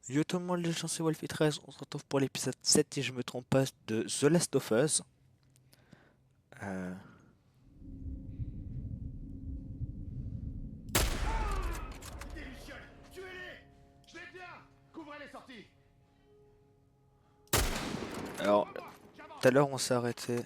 Yo tout le monde, les gens, c'est Wolfie 13, on se retrouve pour l'épisode 7 si je me trompe pas de The Last of Us. Euh, Quittez Luciole. Tuez-les. Je les tiens. Couvrez les sorties. Alors, Devant moi. tout à J'avance. l'heure on s'est arrêté.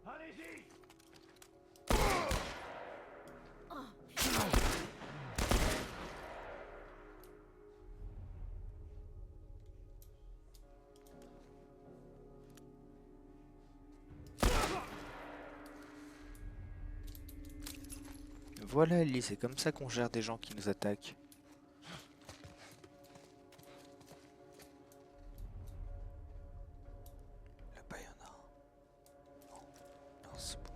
Allez-y. Voilà Ellie, c'est comme ça qu'on gère des gens qui nous attaquent. Là-bas il y en a un. Non, non c'est bon.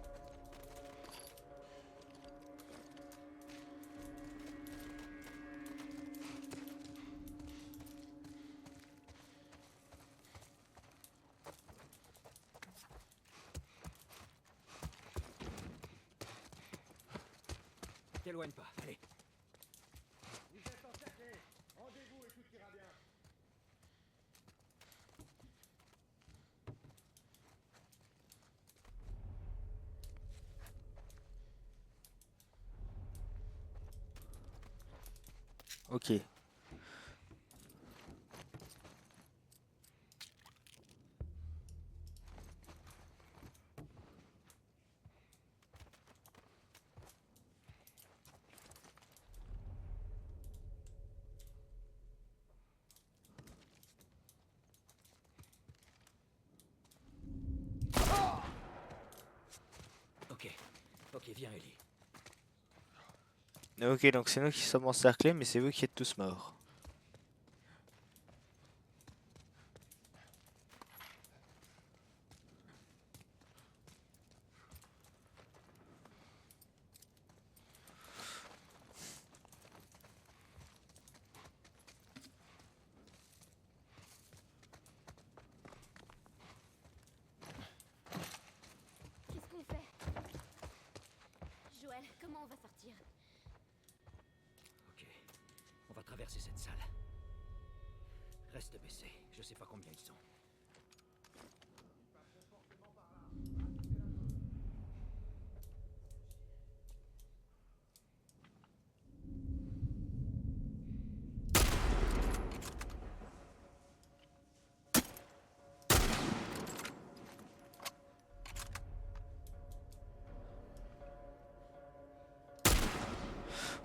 T'éloigne pas, allez. Vous êtes encerclés. Rendez-vous et tout ira bien. Ok. Ok, ok, viens Ellie. Ok, donc c'est nous qui sommes encerclés, mais c'est vous qui êtes tous morts. Qu'est-ce qu'on fait? Joël, comment on va sortir? Ok, on va traverser cette salle. Reste baissé, je sais pas combien ils sont.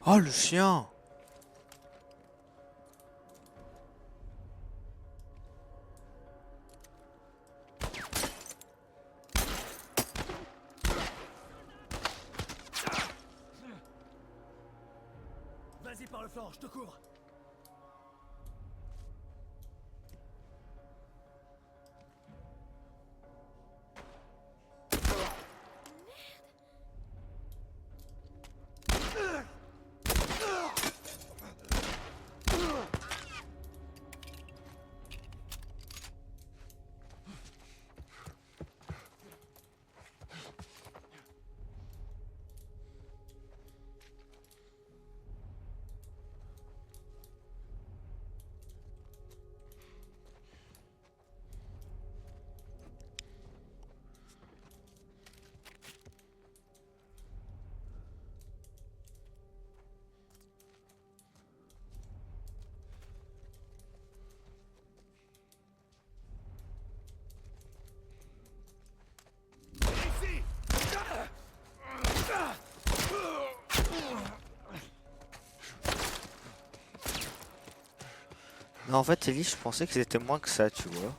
Oh le chien! Vas-y par le flanc, je te couvre. Ici. Non, en fait Ellie, je pensais que c'était moins que ça, tu vois.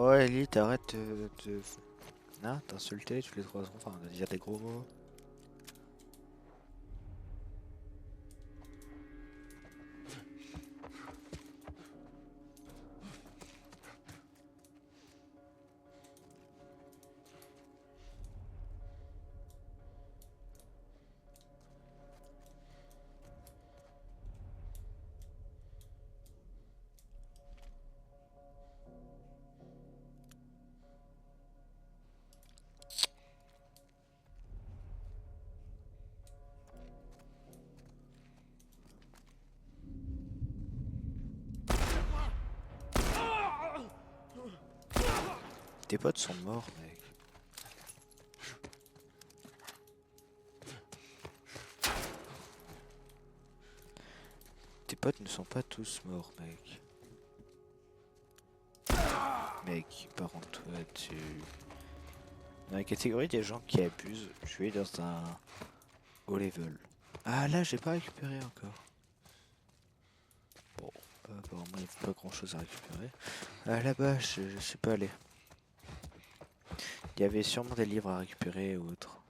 Oh Ellie, t'arrêtes de... Non, t'insulter tous les 3 secondes, enfin de dire des gros mots. Tes potes sont morts, mec. Tes potes ne sont pas tous morts, mec. Mec, par contre, toi, tu... Dans la catégorie des gens qui abusent, je suis dans un haut level. Ah là, j'ai pas récupéré encore. Bon, apparemment, il n'y a pas grand chose à récupérer. Ah là-bas, je sais pas aller. Il y avait sûrement des livres à récupérer ou autre.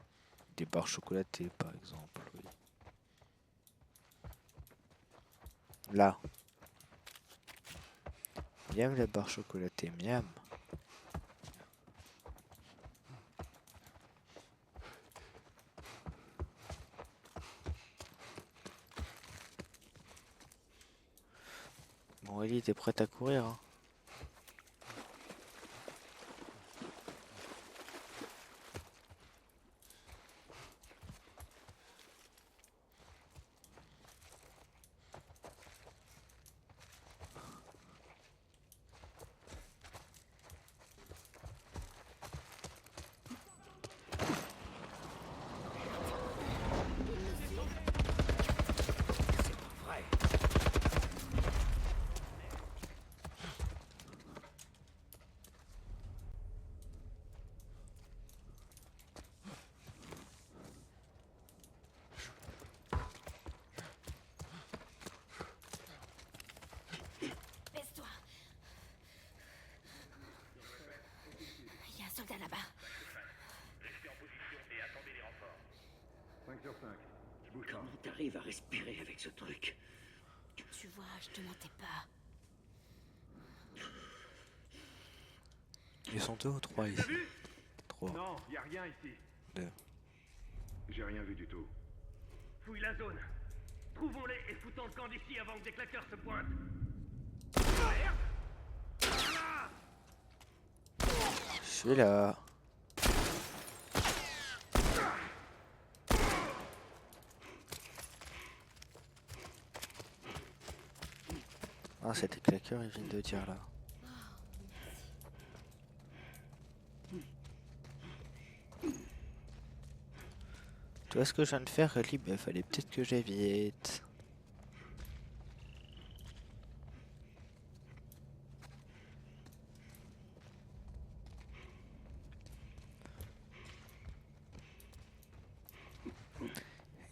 Des barres chocolatées, par exemple, oui. Là. Miam la barre chocolatée, miam. Bon, Ellie, t'es prête à courir, hein? C'est pas vrai. Baisse-toi. Il y a un soldat là-bas. 5 sur 5. Je bouge pas. Comment t'arrives à respirer avec ce truc? Tu vois, je te mentais pas. Ils sont 2 ou 3 ici? 3. Non, y a rien ici. 2. J'ai rien vu du tout. Fouille la zone. Trouvons-les et foutons le camp d'ici avant que des claqueurs se pointent. Je suis là. Ah, c'était claqueur, il vient de dire là. Tu vois ce que je viens de faire, Ellie? Bah, fallait peut-être que j'évite.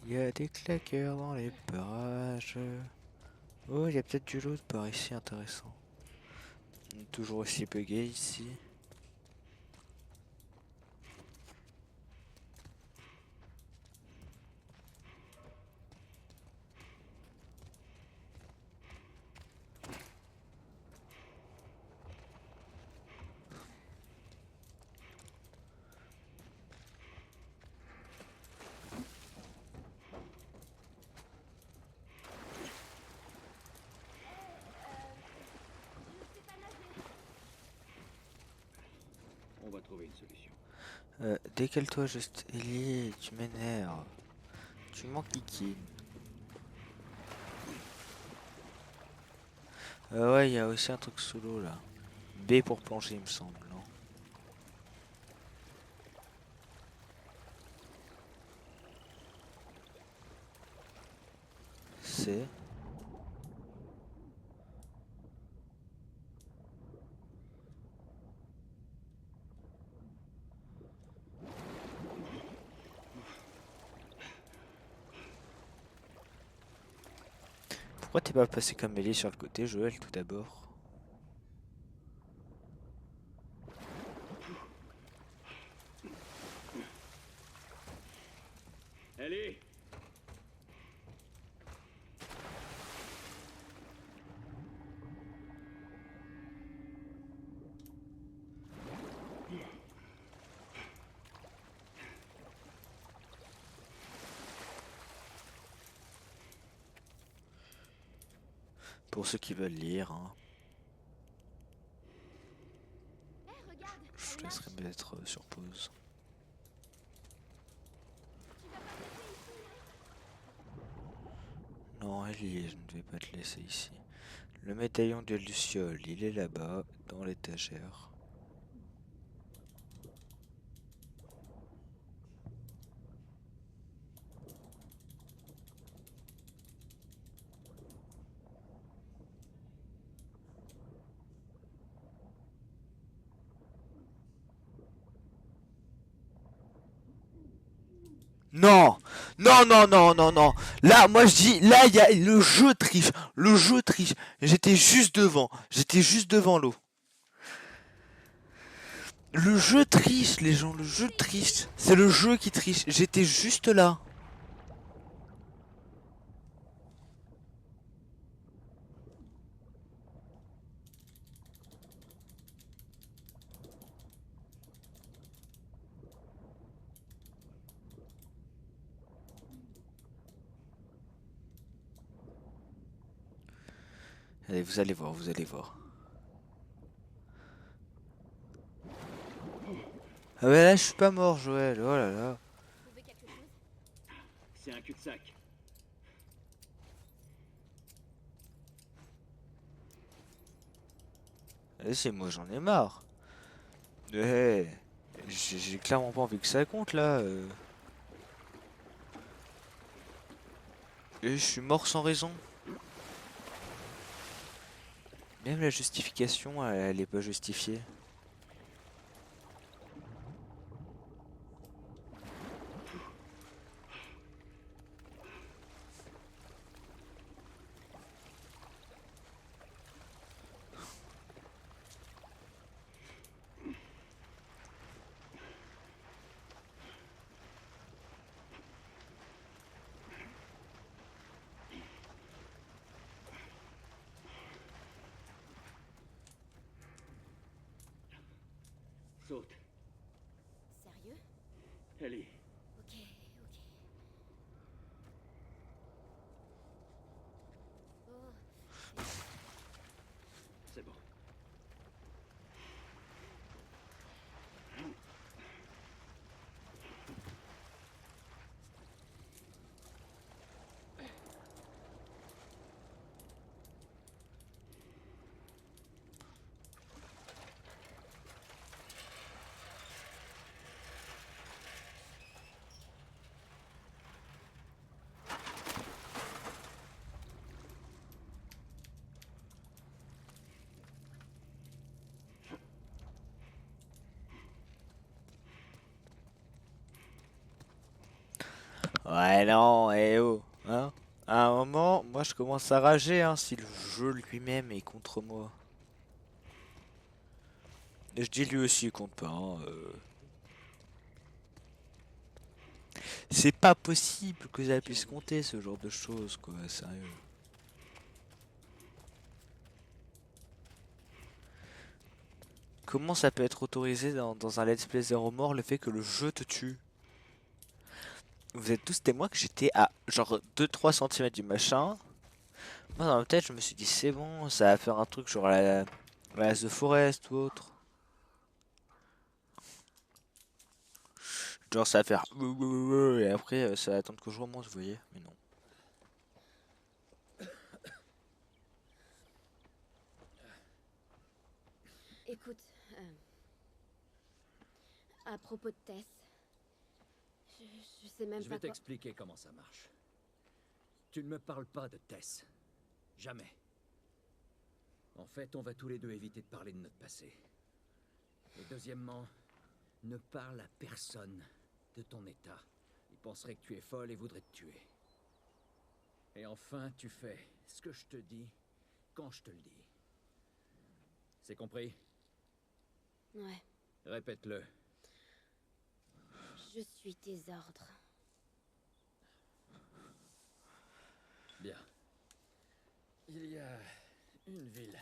Il y a des claqueurs dans les parages. Oh, il y a peut-être du loot par ici intéressant. Toujours aussi bugué ici. On va trouver une solution. Décale-toi juste, Ellie, tu m'énerves. Tu manques Kiki. Ouais, il y a aussi un truc sous l'eau là. B pour plonger, il me semble, non? C. Pourquoi t'es pas passé comme Ellie sur le côté, Joël, tout d'abord? Pour ceux qui veulent lire, hein. Hé, regarde, Je elle laisserai marche. mettre sur pause. Tu vas pas te laisser ici, hein? Non, Ellie, je ne vais pas te laisser ici. Le médaillon de Luciole, il est là-bas, dans l'étagère. Non! Non, non, non, non, non! Là, moi je dis, là, il y a le jeu triche. Le jeu triche. J'étais juste devant. J'étais juste devant l'eau. Le jeu triche, les gens. Le jeu triche. C'est le jeu qui triche. J'étais juste là. Allez, vous allez voir, vous allez voir. Ah ouais, là, je suis pas mort, Joël. Oh là là. Trouver quelque chose? C'est un cul-de-sac. Allez, c'est moi, j'en ai marre. Eh, j'ai clairement pas envie que ça compte, là. Et je suis mort sans raison. Même la justification, elle est pas justifiée. Saute. Sérieux? Ellie. Ok, ok. Oh, C'est bon. Ouais, non, eh oh, hein. À un moment, moi je commence à rager, hein, si le jeu lui-même est contre moi. Et je dis lui aussi il compte pas, hein, C'est pas possible que ça puisse compter ce genre de choses, quoi, sérieux. Comment ça peut être autorisé dans un Let's Play Zero Mort le fait que le jeu te tue? Vous êtes tous témoins que j'étais à genre 2-3 cm du machin. Moi dans ma tête je me suis dit c'est bon, ça va faire un truc genre la The Forest ou autre. Genre ça va faire et après ça va attendre que je remonte, vous voyez, mais non. écoute, à propos de Tess, je sais même Je pas vais quoi. t'expliquer comment ça marche. Tu ne me parles pas de Tess. Jamais. En fait, on va tous les deux éviter de parler de notre passé. Et deuxièmement, ne parle à personne de ton état. Il penserait que tu es folle et voudrait te tuer. Et enfin, tu fais ce que je te dis quand je te le dis. C'est compris? Ouais, Répète-le. je suis tes ordres. Bien. Il y a une ville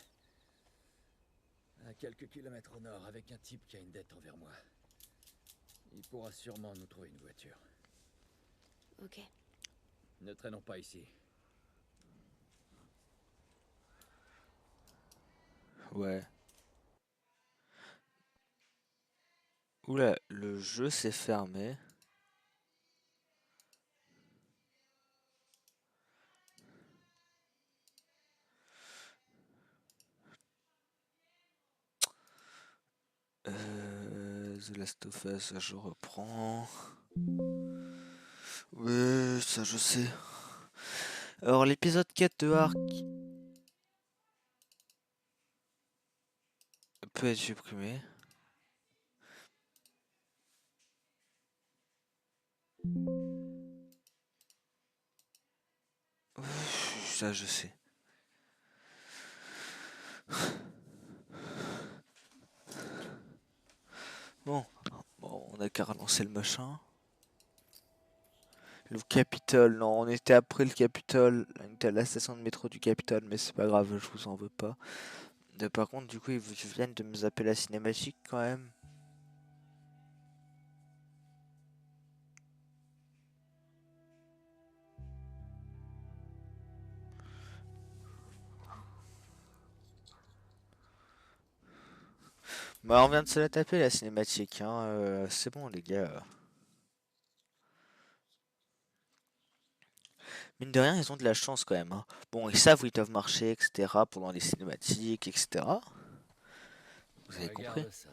à quelques kilomètres au nord avec un type qui a une dette envers moi. Il pourra sûrement nous trouver une voiture. Ok. Ne traînons pas ici. Ouais. Oula, le jeu s'est fermé. The Last of Us, je reprends. Ouais, ça je sais. Alors l'épisode 4 de Ark peut être supprimé. Ça je sais. Bon, on a qu'à relancer le machin. Le Capitole, non, on était après le Capitole, on était à la station de métro du Capitole, mais c'est pas grave, je vous en veux pas. Par contre, du coup, ils viennent de me zapper la cinématique quand même. Bah, on vient de se la taper la cinématique, hein. C'est bon, les gars. Mine de rien, ils ont de la chance quand même, hein. Bon, ils savent où ils doivent marcher, etc. pendant les cinématiques, etc. Vous avez compris. Regarde ça.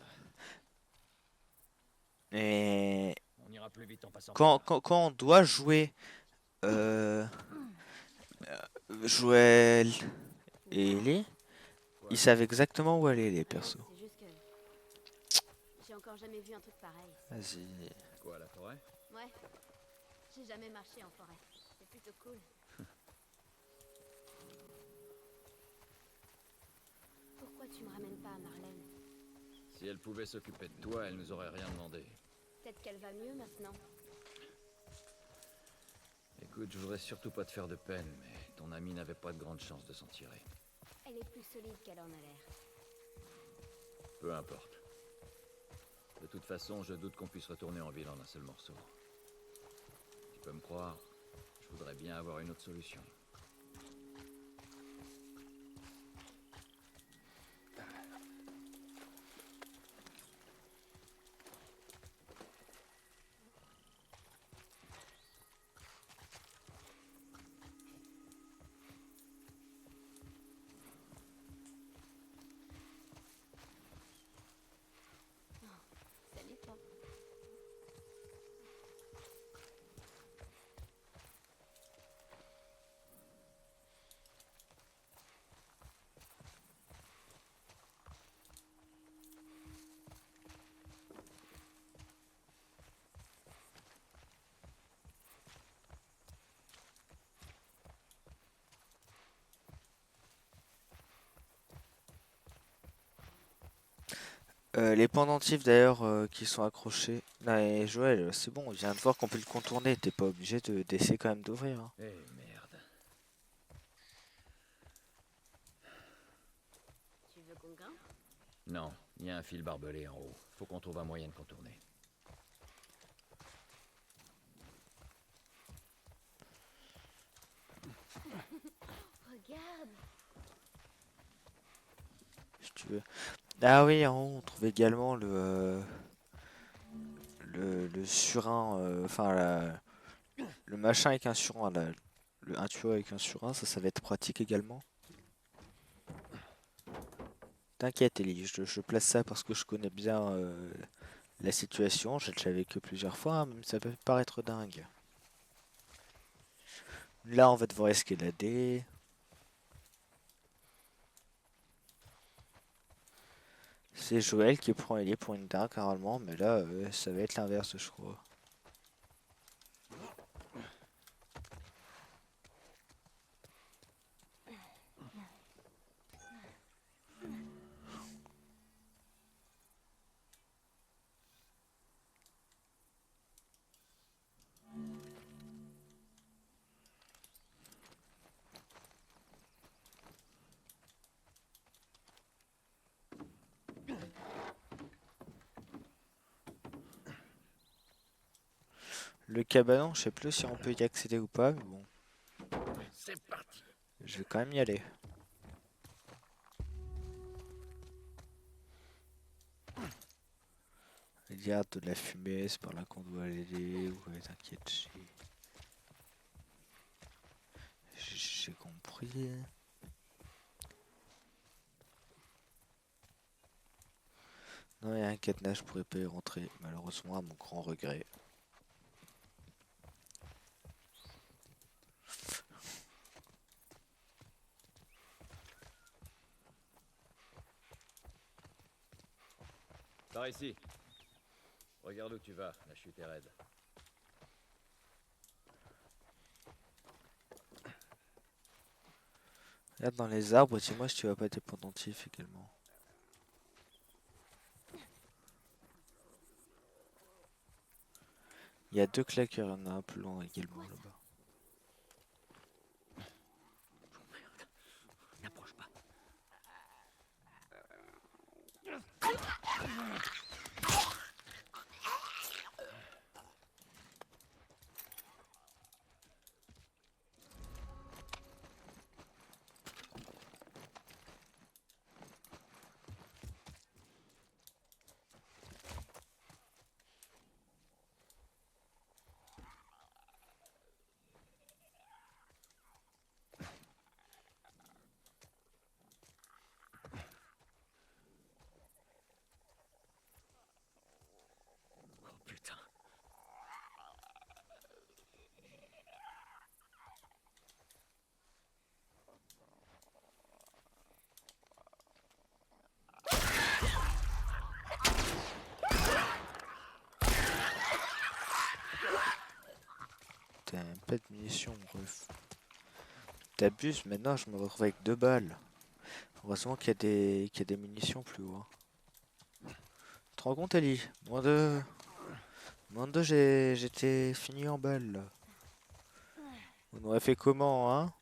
Et On ira plus vite en passant par là. quand on doit jouer Joël et Ellie, ils savent exactement où aller, les persos. C'est juste que j'ai encore jamais vu un truc pareil. Vas-y. Quoi, la forêt? Ouais, j'ai jamais marché en forêt. C'est plutôt cool. Pourquoi tu me ramènes pas à Marlène? Si elle pouvait s'occuper de toi, elle nous aurait rien demandé. Peut-être qu'elle va mieux maintenant. Écoute, je voudrais surtout pas te faire de peine, mais ton amie n'avait pas de grande chance de s'en tirer. Elle est plus solide qu'elle en a l'air. Peu importe. De toute façon, je doute qu'on puisse retourner en ville en un seul morceau. Tu peux me croire, je voudrais bien avoir une autre solution. Salut toi. Les pendentifs d'ailleurs qui sont accrochés. Non, et Joël, c'est bon, je viens de voir qu'on peut le contourner. T'es pas obligé d'essayer quand même d'ouvrir, hein. Eh merde. Tu veux qu'on grimpe? Non, il y a un fil barbelé en haut. Faut qu'on trouve un moyen de contourner. Regarde. Si tu veux. Ah oui, en haut, on trouve également le surin, enfin le machin avec un surin là. Un tuyau avec un surin, ça va être pratique également. T'inquiète Ellie, je place ça parce que je connais bien la situation, j'ai déjà vécu plusieurs fois, hein, même ça peut paraître dingue. Là on va devoir escalader. C'est Joël qui prend Ellie pour une dingue normalement, mais là ça va être l'inverse je crois. Le cabanon, je sais plus si on peut y accéder ou pas, mais bon, C'est parti. je vais quand même y aller. Il y a de la fumée, c'est par là qu'on doit aller. Ouais, t'inquiète, j'ai compris. Non, il y a un cadenas, je pourrais pas y rentrer, malheureusement, à mon grand regret. Par ici. Regarde où tu vas, la chute est raide. Regarde dans les arbres, dis-moi si tu vas pas être pendentif également. Il y a deux claqueurs, il y en a un plus loin également là-bas. N'approche pas. Oh putain. T'as pas de munitions, ref. T'abuses, maintenant je me retrouve avec 2 balles. Heureusement qu'il y a des munitions plus haut. Tu te rends compte, Ali? Moins de j'étais fini en balles là. On aurait fait comment, hein?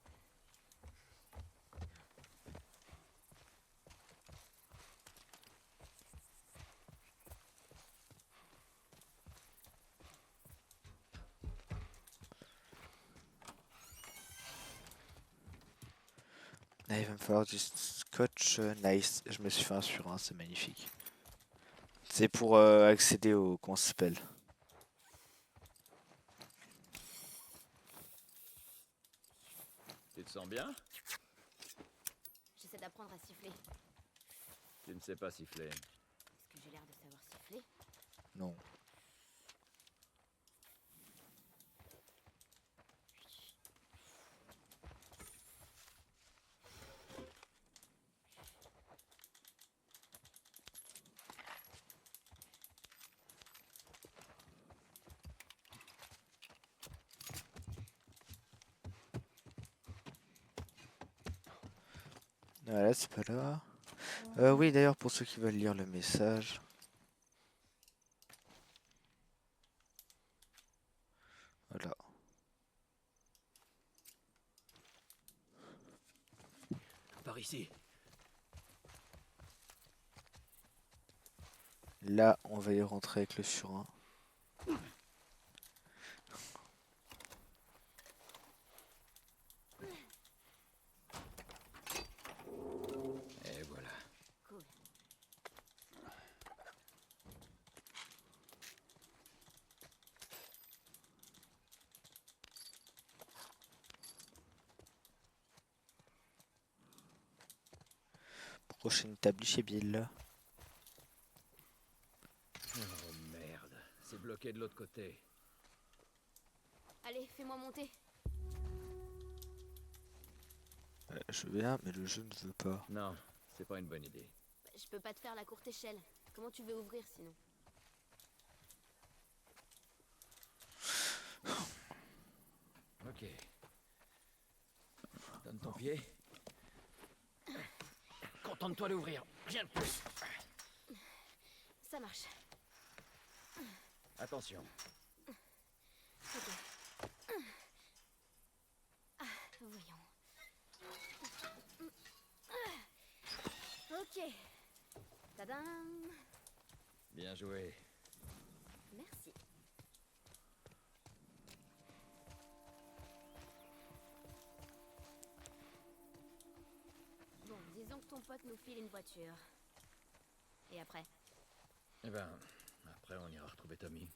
Ah, il va me falloir du scotch nice. Je me suis fait un sur un, c'est magnifique. C'est pour accéder au. Comment ça s'appelle? Tu te sens bien? J'essaie d'apprendre à siffler. Tu ne sais pas siffler. Est-ce que j'ai l'air de savoir siffler? Non. Voilà, c'est pas là. Oui, d'ailleurs, pour ceux qui veulent lire le message. Voilà. Par ici. Là, on va y rentrer avec le surin. Et voilà. Cool. Prochaine table chez Bill. Oh merde. C'est bloqué de l'autre côté. Allez, fais-moi monter. Je viens, mais le jeu ne veut pas. Non, c'est pas une bonne idée. Bah, je peux pas te faire la courte échelle. Comment tu veux ouvrir sinon? Ok. Donne ton pied. Contente-toi d'ouvrir. Rien de plus. Ça marche. Attention. Ok. Ah, voyons. Ok. Tadam. Bien joué. Merci. Bon, disons que ton pote nous file une voiture. Et après? Eh ben, Après, on ira retrouver Tommy.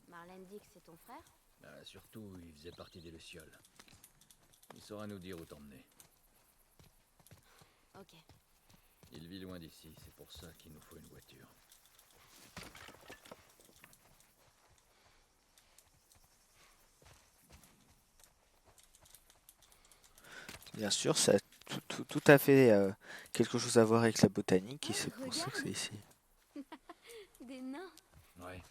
Marlène dit que c'est ton frère? Surtout, il faisait partie des Lucioles. Il saura nous dire où t'emmener. Ok. Il vit loin d'ici, c'est pour ça qu'il nous faut une voiture. Bien sûr, ça a tout à fait quelque chose à voir avec la botanique et Ah, c'est pour ça que c'est regarde. ici. Des nains. Ouais,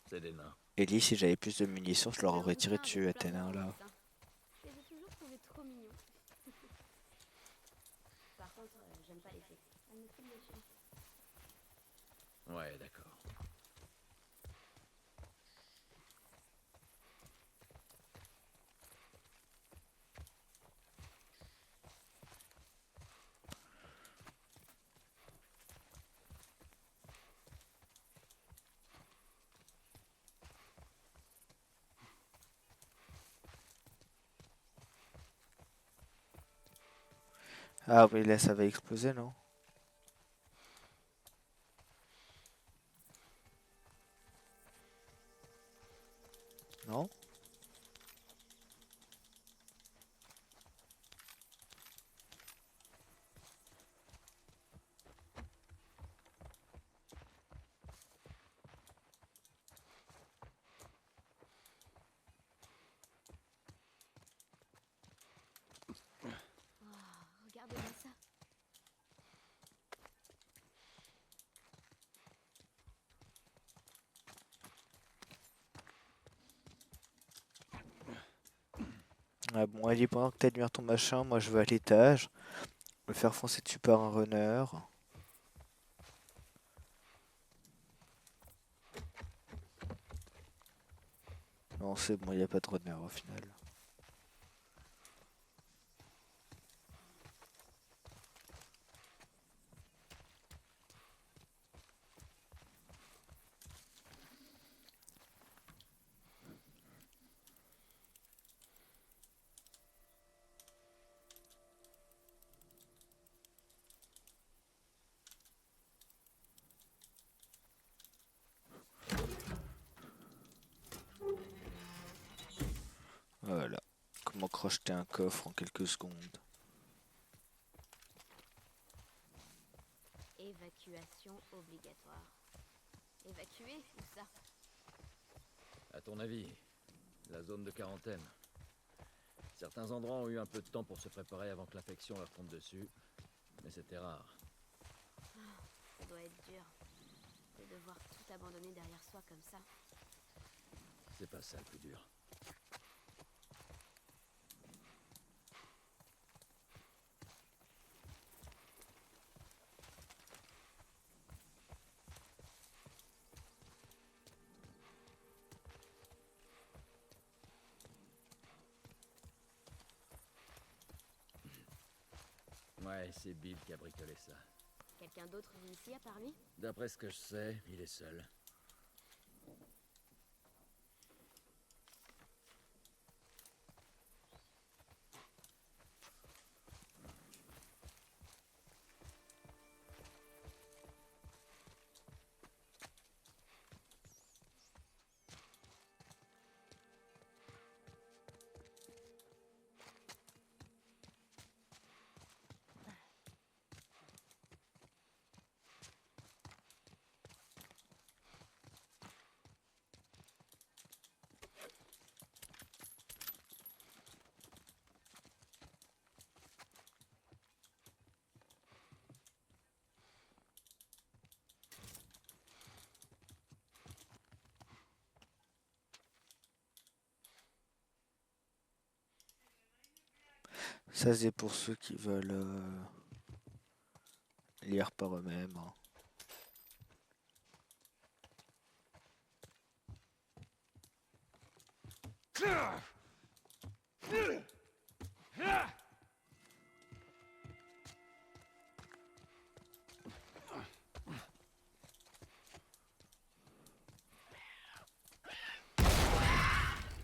c'est des nains. Ellie, si j'avais plus de munitions, je leur Le aurais tiré rouquin dessus avec à plein tes de nains là. morts, ça. Je les ai toujours trouvés trop mignons. Par contre, j'aime pas les flics. Elles me filent les chiens. Ouais, d'accord. Ah oui, là ça va exploser, non? Non? Regardez-moi ça. Ah bon, Ellie, pendant que t'admires ton machin, moi je vais à l'étage. Me faire foncer dessus par un runner. Non, c'est bon, il n'y a pas de runner au final. Voilà. Comment crocheter un coffre en quelques secondes. Évacuation obligatoire. Évacuer? Où ça? À ton avis, la zone de quarantaine. Certains endroits ont eu un peu de temps pour se préparer avant que l'infection leur tombe dessus, mais c'était rare. Ça doit être dur. De devoir tout abandonner derrière soi comme ça. C'est pas ça le plus dur. Ouais, c'est Bill qui a bricolé ça. Quelqu'un d'autre vit ici à part lui? D'après ce que je sais, il est seul. Ça c'est pour ceux qui veulent lire par eux-mêmes, hein.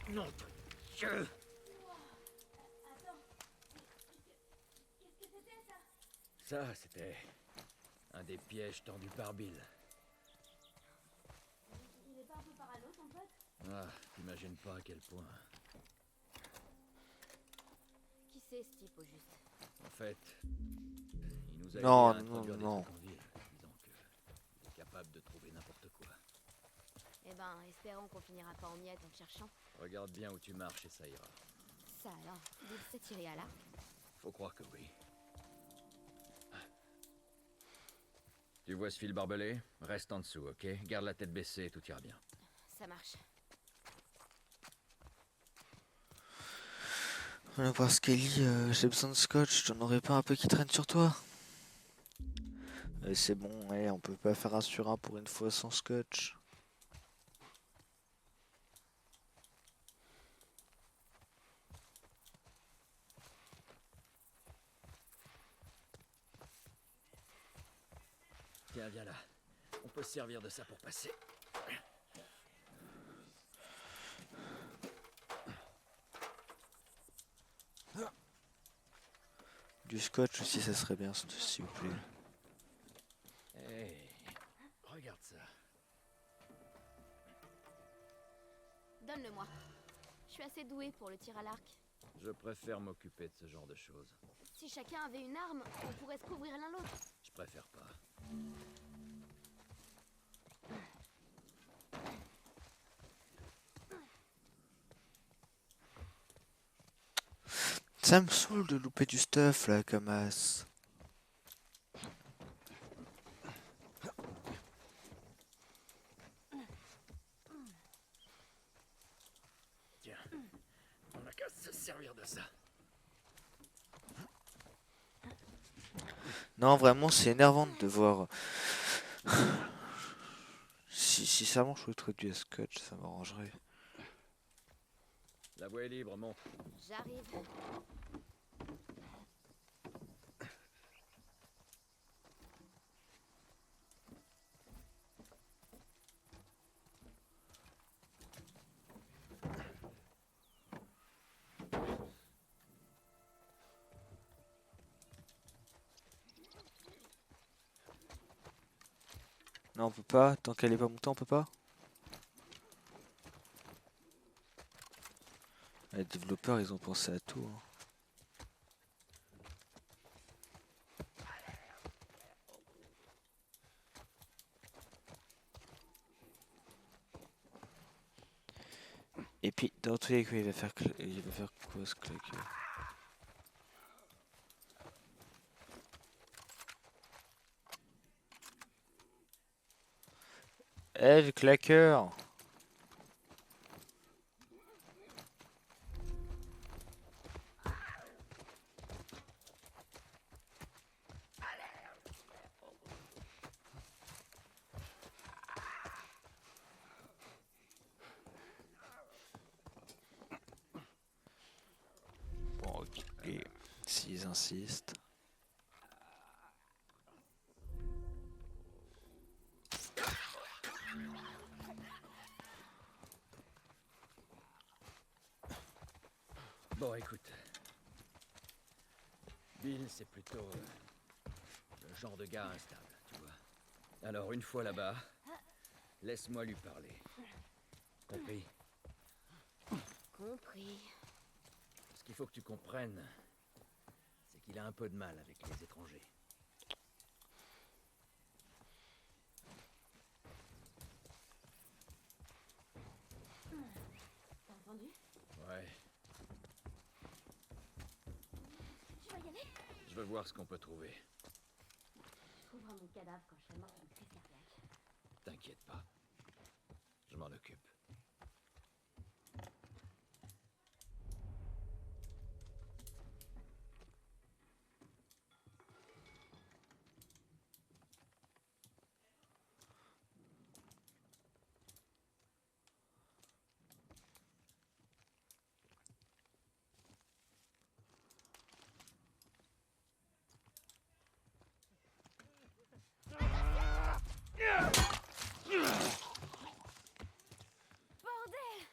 Non, Dieu! Ça, c'était un des pièges tendus par Bill. Il est Ah, t'imagines pas à quel point. Qui c'est ce type au juste? En fait, il nous a aidé Non, à non, introduire des non. trucs en ville, disant qu'il est capable de trouver n'importe quoi. Eh ben, espérons qu'on finira pas en miettes en le cherchant. Regarde bien où tu marches et ça ira. Ça alors, il s'est tiré à l'arc. Faut croire que oui. Tu vois ce fil barbelé? Reste en dessous, ok? Garde la tête baissée, tout ira bien. Ça marche. On va voir Skelly, j'ai besoin de scotch, t'en aurais pas un peu qui traîne sur toi? C'est bon, ouais, on peut pas faire un sur un pour une fois sans scotch. Tiens, viens là. On peut se servir de ça pour passer. Du scotch aussi, ça serait bien, s'il vous plaît. Hey, regarde ça. Donne-le-moi. Je suis assez douée pour le tir à l'arc. Je préfère m'occuper de ce genre de choses. Si chacun avait une arme, on pourrait se couvrir l'un l'autre. Je préfère pas. Ça me saoule de louper du stuff là, comme as. Tiens, on a qu'à se servir de ça. Non, vraiment, c'est énervant de devoir. Si seulement je pouvais trouver du scotch, ça m'arrangerait. La voie est libre, monte. J'arrive. Non, on peut pas. Tant qu'elle est pas montée, on peut pas. Les développeurs, ils ont pensé à tout. Hein. Et puis, dans tous les cas, il va faire quoi ce claqueur? Eh, le claqueur! Bon, ok. S'ils insistent. Bon, écoute. Bill, c'est plutôt le genre de gars instable, tu vois. Alors, une fois là-bas, laisse-moi lui parler. Compris? Compris. Ce qu'il faut que tu comprennes, c'est qu'il a un peu de mal avec les étrangers. T'as entendu? Ouais, Tu vas y aller? je veux voir ce qu'on peut trouver. Tu trouveras mon cadavre quand je serai morte d'une crise cardiaque. T'inquiète pas. Je m'en occupe. Bordel!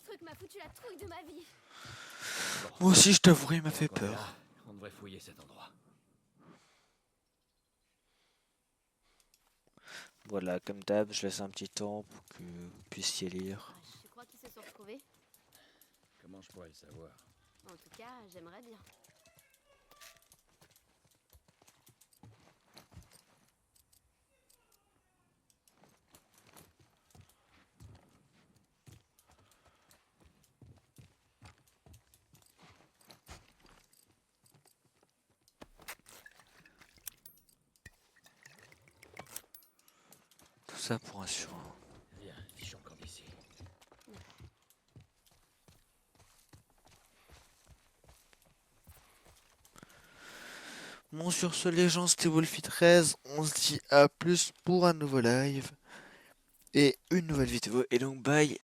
Ce truc m'a foutu la trouille de ma vie. Moi aussi, je t'avouerai, il m'a fait Qu'on est là, peur. on devrait fouiller cet endroit. Voilà, comme d'hab, je laisse un petit temps pour que vous puissiez lire. Comment je pourrais le savoir? En tout cas, j'aimerais bien. Tout ça pour un sur un. Viens, fichons camp d'ici. Bon, sur ce, les gens, c'était Wolfie13. On se dit à plus pour un nouveau live et une nouvelle vidéo. Et donc, bye.